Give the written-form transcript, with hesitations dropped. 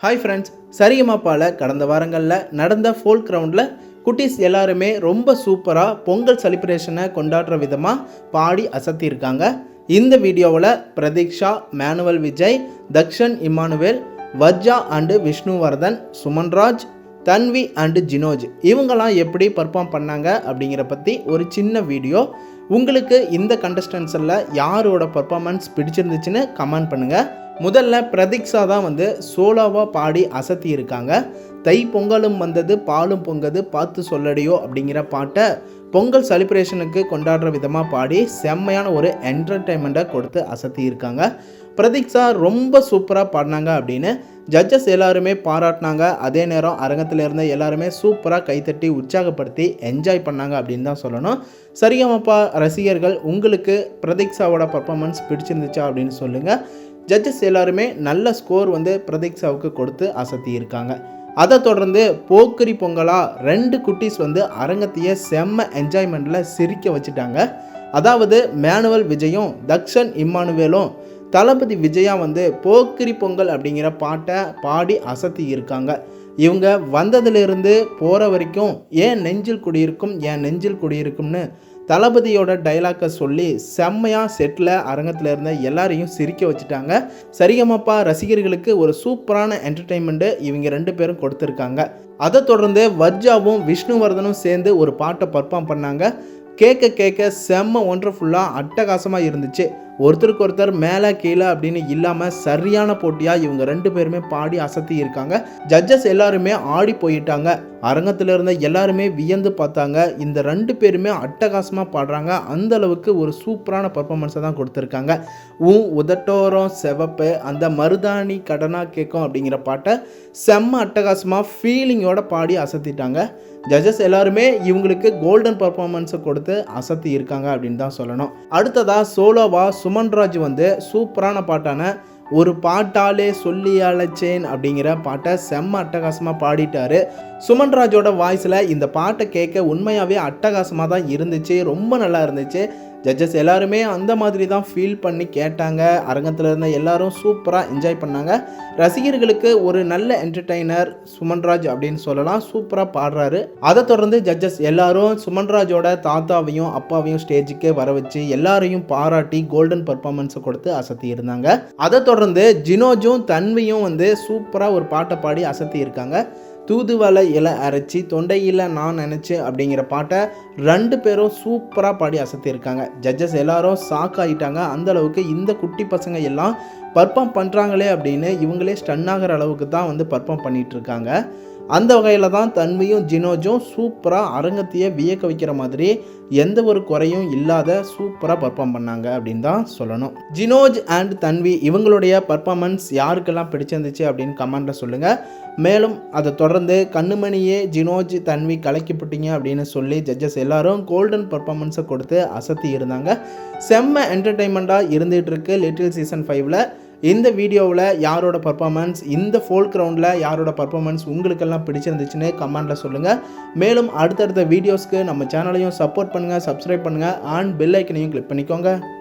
Hi friends, சரிகமபால கடந்த வாரங்களில் நடந்த ஃபோல்க் ரவுண்டில் குட்டீஸ் எல்லாருமே ரொம்ப சூப்பராக பொங்கல் செலிப்ரேஷனை கொண்டாடுற விதமாக பாடி அசத்தியிருக்காங்க. இந்த வீடியோவில் Pratiksha, Manuel Vijay, Dakshan Emmanuel, Vajja and Vishnuvardhan, Sumanraj, Tanvi and Jinoj இவங்கெல்லாம் எப்படி பர்ஃபார்ம் பண்ணாங்க அப்படிங்கிற பற்றி ஒரு சின்ன வீடியோ. உங்களுக்கு இந்த கண்டஸ்டன்ஸில் யாரோட பர்ஃபார்மன்ஸ் பிடிச்சிருந்துச்சுன்னு கமெண்ட் பண்ணுங்கள். முதல்ல பிரதீக்ஷா தான் சோலோவாக பாடி அசத்தி இருக்காங்க. தை பொங்கலும் வந்தது பாலும் பொங்கது பார்த்து சொல்லடியோ அப்படிங்கிற பாட்டை பொங்கல் செலிப்ரேஷனுக்கு கொண்டாடுற விதமாக பாடி செம்மையான ஒரு என்டர்டெயின்மெண்ட்டை கொடுத்து அசத்தி இருக்காங்க. பிரதீக்ஷா ரொம்ப சூப்பராக பாடினாங்க அப்படின்னு ஜட்ஜஸ் எல்லாருமே பாராட்டினாங்க. அதே நேரம் அரங்கத்தில் இருந்த எல்லாருமே சூப்பராக கைத்தட்டி உற்சாகப்படுத்தி என்ஜாய் பண்ணாங்க அப்படின்னு தான் சொல்லணும். சரிகமபா ரசிகர்கள், உங்களுக்கு பிரதீக்ஷாவோட பர்ஃபார்மன்ஸ் பிடிச்சிருந்துச்சா அப்படின்னு சொல்லுங்கள். ஜட்ஜஸ் எல்லாருமே நல்ல ஸ்கோர் பிரதீக்ஷாவுக்கு கொடுத்து அசத்தி இருக்காங்க. அதை தொடர்ந்து போக்கிரி பொங்கலா 2 குட்டீஸ் அரங்கத்தையே செம்ம என்ஜாய்மெண்ட்டில் சிரிக்க வச்சுட்டாங்க. அதாவது மேனுவல் விஜயும் தக்ஷன் இம்மானுவேலும் தளபதி விஜயா போக்கிரி பொங்கல் அப்படிங்கிற பாட்டை பாடி அசத்தி இருக்காங்க. இவங்க வந்ததுலேருந்து போகிற வரைக்கும் ஏன் நெஞ்சில் குடியிருக்கும்னு தளபதியோட டைலாக்கை சொல்லி செம்மையாக செட்டில் அரங்கத்தில் இருந்த எல்லாரையும் சிரிக்க வச்சுட்டாங்க. சரிகமபா ரசிகர்களுக்கு ஒரு சூப்பரான என்டர்டெயின்மெண்ட்டு இவங்க 2 பேரும் கொடுத்துருக்காங்க. அதை தொடர்ந்து வஜ்ஜாவும் விஷ்ணுவர்தனும் சேர்ந்து ஒரு பாட்டை பர்ஃபார்ம் பண்ணாங்க. கேட்க செம்ம ஒண்டர்ஃபுல்லாக அட்டகாசமாக இருந்துச்சு. ஒருத்தருக்கு ஒருத்தர் மேலே கீழே அப்படின்னு இல்லாமல் சரியான போட்டியாக இவங்க 2 பேருமே பாடி அசத்தி இருக்காங்க. ஜட்ஜஸ் எல்லாருமே ஆடி போயிட்டாங்க. அரங்கத்தில் இருந்த எல்லாருமே வியந்து பார்த்தாங்க. இந்த 2 பேருமே அட்டகாசமாக பாடுறாங்க. அந்த அளவுக்கு ஒரு சூப்பரான பர்ஃபார்மன்ஸை தான் கொடுத்துருக்காங்க. உதட்டோரம் செவப்பு அந்த மருதாணி கடனா கேட்கும் அப்படிங்கிற பாட்டை செம்ம அட்டகாசமாக ஃபீலிங்கோட பாடி அசத்திட்டாங்க. ஜட்ஜஸ் எல்லாருமே இவங்களுக்கு கோல்டன் பர்ஃபார்மன்ஸை கொடுத்து அசத்தி இருக்காங்க அப்படின்னு தான் சொல்லணும். அடுத்ததாக சோலோவா சுமன்ராஜ் சூப்பரான பாட்டான ஒரு பாட்டாலே சொல்லி அழைச்சேன் அப்படிங்கிற பாட்டை செம்ம அட்டகாசமாக பாடிட்டாரு. சுமன்ராஜோட வாய்ஸில் இந்த பாட்டை கேட்க உண்மையாகவே அட்டகாசமாக தான் இருந்துச்சு. ரொம்ப நல்லா இருந்துச்சு. ஜட்ஜஸ் எல்லாருமே அந்த மாதிரி தான் ஃபீல் பண்ணி கேட்டாங்க. அரங்கத்தில் இருந்த எல்லாரும் சூப்பராக என்ஜாய் பண்ணாங்க. ரசிகர்களுக்கு ஒரு நல்ல என்டர்டெய்னர் சுமன்ராஜ் அப்படின்னு சொல்லலாம். சூப்பராக பாடுறாரு. அதை தொடர்ந்து ஜட்ஜஸ் எல்லாரும் சுமன்ராஜோட தாத்தாவையும் அப்பாவையும் ஸ்டேஜுக்கு வர வச்சு எல்லாரையும் பாராட்டி கோல்டன் பர்ஃபார்மன்ஸை கொடுத்து அசத்தி இருந்தாங்க. அதை தொடர்ந்து ஜினோஜும் தன்வியும் சூப்பராக ஒரு பாட்டை பாடி அசத்தி இருக்காங்க. தூதுவளை இலை அரைச்சி தொண்டையில் நான் நினச்சி அப்படிங்கிற பாட்டை 2 பேரும் சூப்பராக பாடி அசத்தியிருக்காங்க. ஜட்ஜஸ் எல்லாரும் ஷாக் ஆகிட்டாங்க. அந்தளவுக்கு இந்த குட்டி பசங்க எல்லாம் பர்ஃபார்ம் பண்ணுறாங்களே அப்படின்னு இவங்களே ஸ்டன் ஆகிற அளவுக்கு தான் பர்ஃபார்ம் பண்ணிகிட்ருக்காங்க. அந்த வகையில் தான் தன்வியும் ஜினோஜும் சூப்பராக அரங்கத்தையே வியக்க வைக்கிற மாதிரி எந்த ஒரு குறையும் இல்லாத சூப்பராக பர்ஃபார்ம் பண்ணாங்க அப்படின்னு தான் சொல்லணும். ஜினோஜ் அண்ட் தன்வி இவங்களுடைய பர்ஃபார்மன்ஸ் யாருக்கெல்லாம் பிடிச்சிருந்துச்சு அப்படின்னு கமெண்ட்டில் சொல்லுங்கள். மேலும் அதை தொடர்ந்து கண்ணுமணியே ஜினோஜ் தன்வி கலக்கிப்பட்டீங்க அப்படின்னு சொல்லி ஜட்ஜஸ் எல்லாரும் கோல்டன் பர்ஃபார்மன்ஸை கொடுத்து அசத்தி இருந்தாங்க. செம்ம என்டர்டெயின்மெண்ட்டாக இருந்துகிட்டு இருக்கு லிட்டில் சீசன் 5ல். இந்த வீடியோவில் யாரோட பர்ஃபார்மன்ஸ், இந்த ஃபோல்க் ரவுண்டில் யாரோட பர்ஃபார்மன்ஸ் உங்களுக்கெல்லாம் பிடிச்சிருந்துச்சுன்னு கமெண்ட்டில் சொல்லுங்கள். மேலும் அடுத்தடுத்த வீடியோஸ்க்கு நம்ம சேனலையும் சப்போர்ட் பண்ணுங்கள், சப்ஸ்கிரைப் பண்ணுங்கள், அண்ட் பெல் ஐக்கனையும் கிளிக் பண்ணிக்கோங்க.